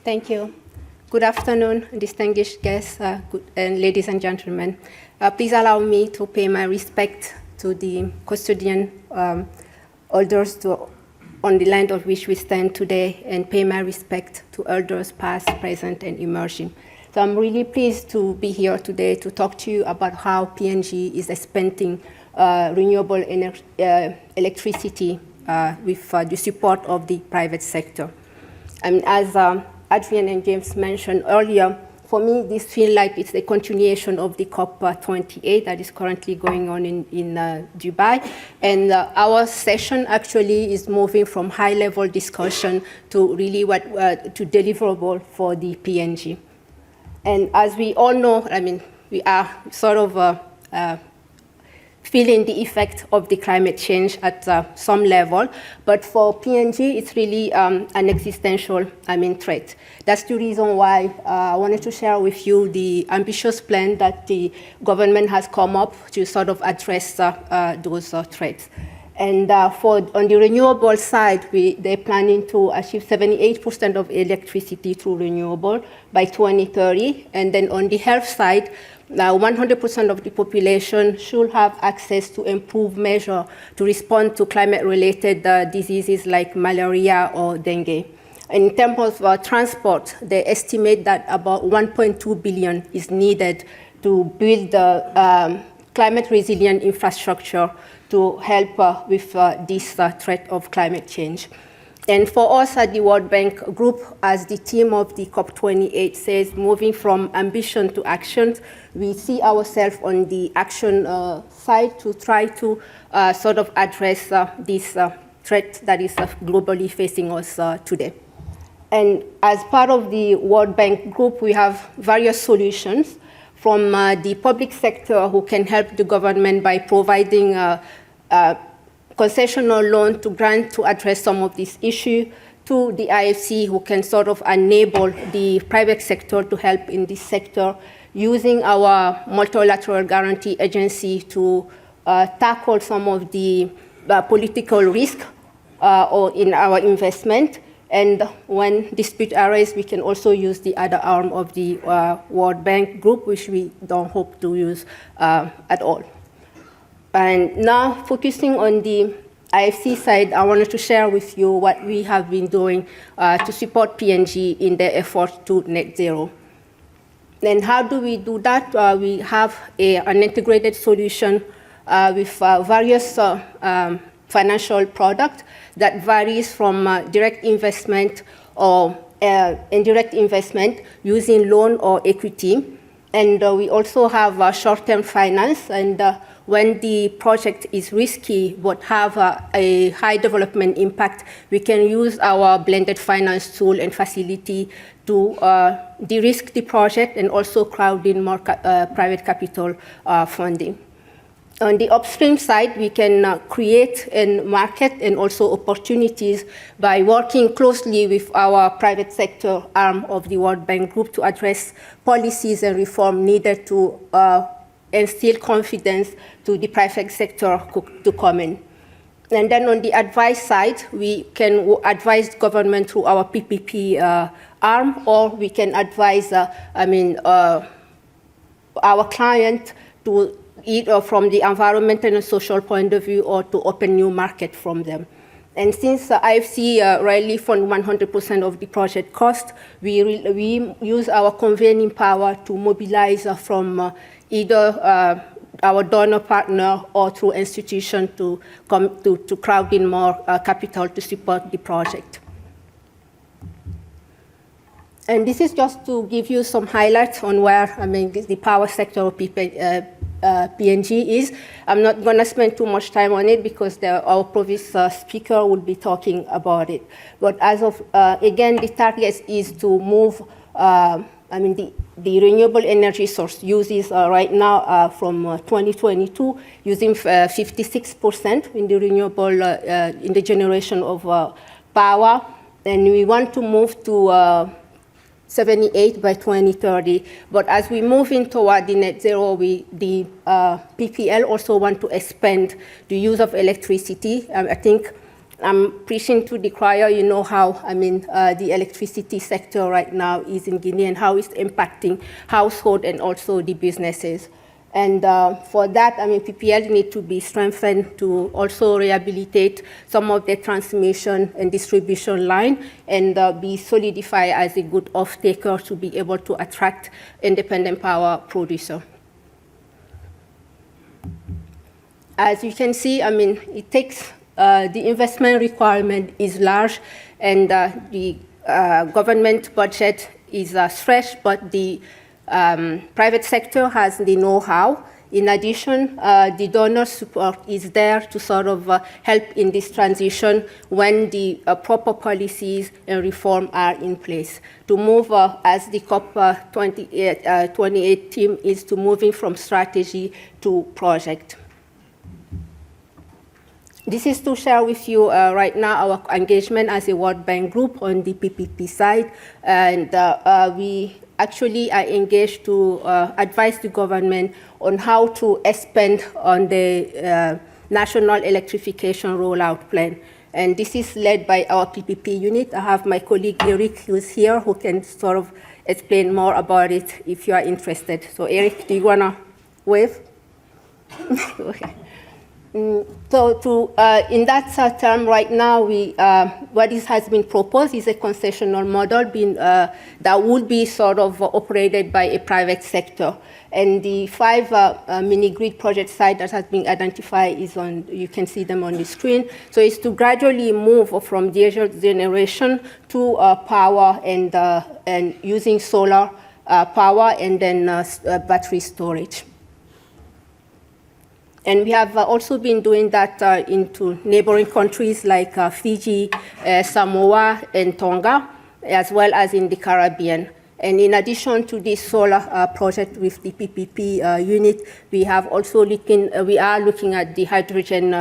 Thank you. Good afternoon, distinguished guests, and ladies and gentlemen. Please allow me to pay my respect to the custodian elders on the land on which we stand today, and pay my respect to elders past, present, and emerging. So I'm really pleased to be here today to talk to you about how PNG is expanding renewable electricity with the support of the private sector. And as Adrian and James mentioned earlier, for me, this feels like it's a continuation of the COP28 that is currently going on in Dubai. And our session actually is moving from high-level discussion to really to deliverable for the PNG. And as we all know, I mean, we are sort of feeling the effect of the climate change at some level, but for PNG, it's really an existential, threat. That's the reason why I wanted to share with you the ambitious plan that the government has come up to sort of address those threats. And on the renewable side, they're planning to achieve 78% of electricity through renewable by 2030. And then on the health side, 100% of the population should have access to improved measures to respond to climate-related diseases like malaria or dengue. In terms of transport, they estimate that about 1.2 billion is needed to build the climate-resilient infrastructure to help with this threat of climate change. And for us at the World Bank Group, as the theme of the COP28 says, moving from ambition to action, we see ourselves on the action side to try to sort of address this threat that is globally facing us today. And as part of the World Bank Group, we have various solutions from the public sector who can help the government by providing concessional loan to grant to address some of these issues, to the IFC who can sort of enable the private sector to help in this sector, using our multilateral guarantee agency to tackle some of the political risk or in our investment. And when dispute arises, we can also use the other arm of the World Bank Group, which we don't hope to use at all. And now, focusing on the IFC side, I wanted to share with you what we have been doing to support PNG in their effort to net zero. And how do we do that? We have an integrated solution with various financial products that varies from direct investment or indirect investment using loan or equity. And we also have short-term finance, and when the project is risky but have a high development impact, we can use our blended finance tool and facility to de-risk the project and also crowd in more private capital funding. On the upstream side, we can create and market and also opportunities by working closely with our private sector arm of the World Bank Group to address policies and reform needed to instill confidence to the private sector to come in. And then on the advice side, we can advise government through our PPP arm, or we can advise, our client to either from the environmental and social point of view or to open new market from them. And since IFC rarely fund 100% of the project cost, we use our convening power to mobilize from either our donor partner or through institution to come to crowd in more capital to support the project. And this is just to give you some highlights on where the power sector of PNG is. I'm not going to spend too much time on it because our previous speaker will be talking about it. But as of, again, the target is to move, the renewable energy source uses right now from 2022 using 56% in the renewable, in the generation of power. And we want to move to 78 by 2030. But as we move in toward the net zero, the PPL also want to expand the use of electricity. I think I'm preaching to the choir. You know how, the electricity sector right now is in Guinea and how it's impacting household and also the businesses. And for that, PPL need to be strengthened to also rehabilitate some of the transmission and distribution line and be solidified as a good off-taker to be able to attract independent power producer. As you can see, it takes, the investment requirement is large and the government budget is stretched, but the private sector has the know-how. In addition, the donor support is there to sort of help in this transition when the proper policies and reform are in place. To move, as the COP28 team is to moving from strategy to project. This is to share with you right now our engagement as a World Bank group on the PPP side, and we actually are engaged to advise the government on how to expand on the national electrification rollout plan. And this is led by our PPP unit. I have my colleague Eric who's here who can sort of explain more about it if you are interested. So Eric, do you want to wave? Okay. So in that term, right now, what has been proposed is a concessional model that would be sort of operated by a private sector. And the 5 mini-grid project site that has been identified is on, you can see them on the screen. So it's to gradually move from diesel generation to power and using solar power and then battery storage. And we have also been doing that into neighboring countries like Fiji, Samoa, and Tonga, as well as in the Caribbean. And in addition to this solar project with the PPP unit, we have also we are looking at the hydrogen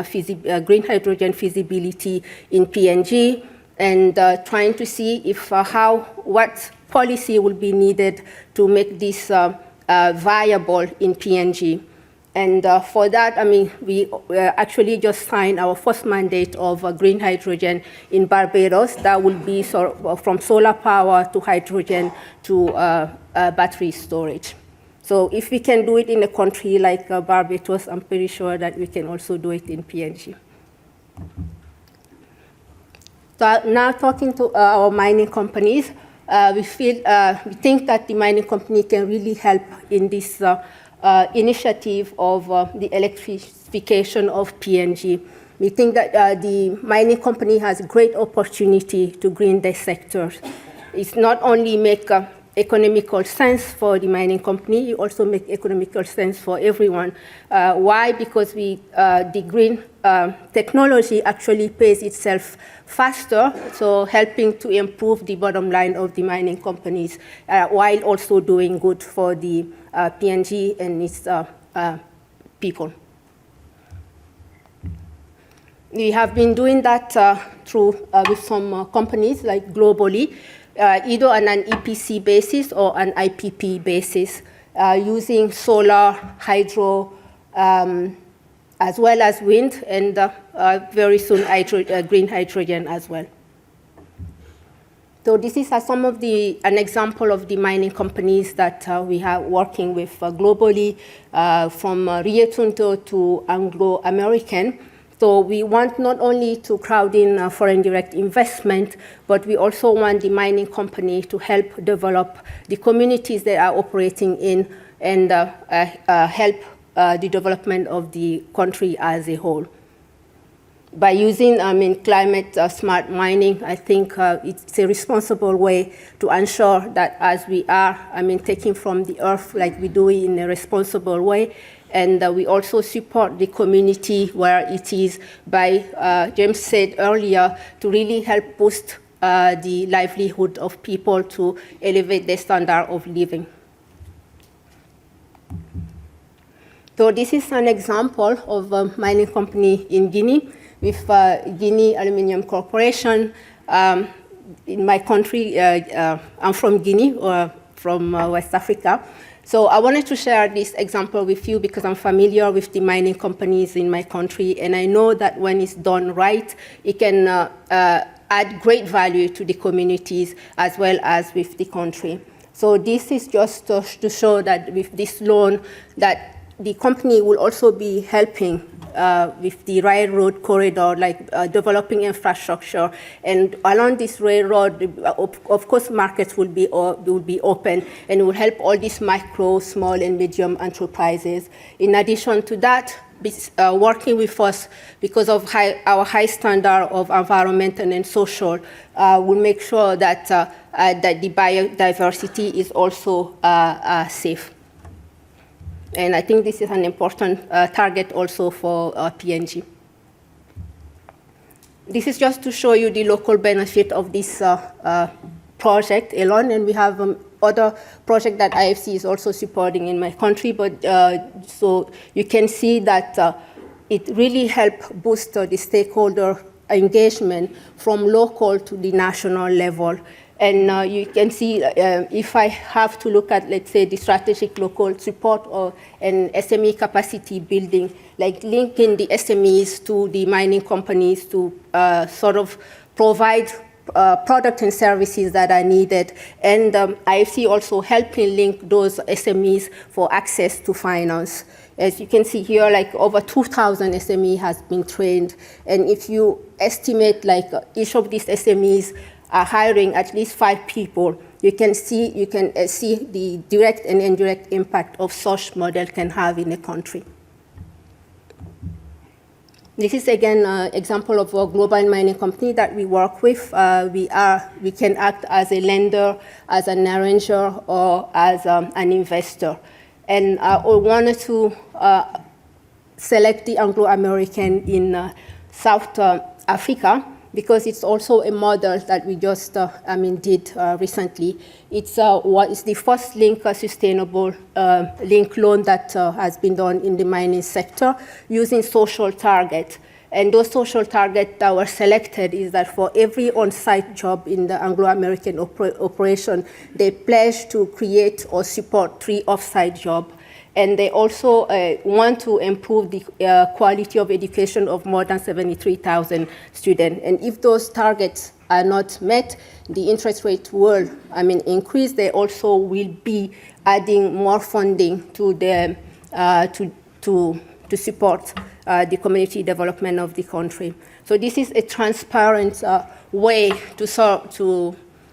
green hydrogen feasibility in PNG, and trying to see if what policy will be needed to make this viable in PNG. And for that, we actually just signed our first mandate of green hydrogen in Barbados. That will be from solar power to hydrogen to battery storage. So if we can do it in a country like Barbados, I'm pretty sure that we can also do it in PNG. So now talking to our mining companies, we think that the mining company can really help in this initiative of the electrification of PNG. We think that the mining company has a great opportunity to green the sector. It's not only make economical sense for the mining company, it also make economical sense for everyone. Why? Because the green technology actually pays itself faster, so helping to improve the bottom line of the mining companies, while also doing good for the PNG and its people. We have been doing that through with some companies, like globally, either on an EPC basis or an IPP basis, using solar, hydro, as well as wind, and very soon green hydrogen as well. So this is some of an example of the mining companies that we are working with globally, from Rio Tinto to Anglo-American. So we want not only to crowd in foreign direct investment, but we also want the mining company to help develop the communities they are operating in and help the development of the country as a whole. By using climate smart mining, I think it's a responsible way to ensure that as we are taking from the earth like we do in a responsible way, and we also support the community where it is by, James said earlier, to really help boost the livelihood of people to elevate their standard of living. So this is an example of a mining company in Guinea with Guinea Aluminium Corporation. In my country, I'm from Guinea, or from West Africa. So I wanted to share this example with you because I'm familiar with the mining companies in my country, and I know that when it's done right, it can add great value to the communities as well as with the country. So this is just to show that with this loan that the company will also be helping with the railroad corridor, like developing infrastructure. And along this railroad, of course, markets will be open and will help all these micro, small, and medium enterprises. In addition to that, working with us because of our high standard of environmental and social, will make sure that, that the biodiversity is also safe. And I think this is an important target also for PNG. This is just to show you the local benefit of this project alone, and we have other projects that IFC is also supporting in my country, but so you can see that it really helps boost the stakeholder engagement from local to the national level. And you can see if I have to look at, let's say, the strategic local support or an SME capacity building, like linking the SMEs to the mining companies to sort of provide products and services that are needed. And IFC also helping link those SMEs for access to finance. As you can see here, like over 2,000 SME has been trained. And if you estimate like each of these SMEs are hiring at least 5 people, you can see the direct and indirect impact of such model can have in a country. This is again an example of a global mining company that we work with. We can act as a lender, as an arranger, or as an investor. And I wanted to select the Anglo-American in South Africa, because it's also a model that we just did recently. It's what is the first link sustainable link loan that has been done in the mining sector using social targets. And those social targets that were selected is that for every on-site job in the Anglo-American operation, they pledge to create or support 3 off-site jobs. And they also want to improve the quality of education of more than 73,000 students. And if those targets are not met, the interest rate will increase. They also will be adding more funding to the to support the community development of the country. So this is a transparent way to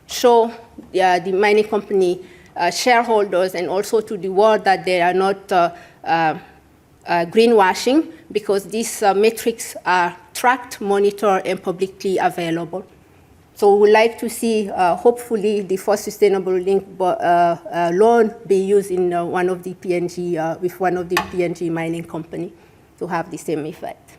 show the mining company shareholders and also to the world that they are not greenwashing, because these metrics are tracked, monitored, and publicly available. So we would like to see, hopefully, the first sustainable link loan be used in one of the PNG, with one of the PNG mining company to have the same effect.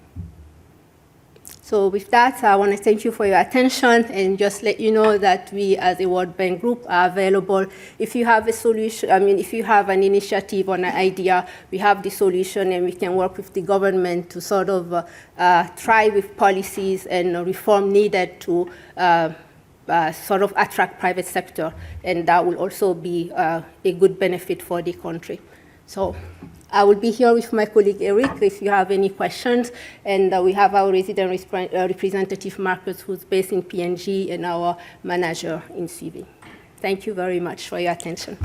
So with that, I want to thank you for your attention and just let you know that we as a World Bank Group are available. If you have a solution, if you have an initiative or an idea, we have the solution and we can work with the government to sort of try with policies and reform needed to sort of attract private sector. And that will also be a good benefit for the country. So I will be here with my colleague Eric if you have any questions. And we have our resident representative, Marcus, who's based in PNG, and our manager in CV. Thank you very much for your attention.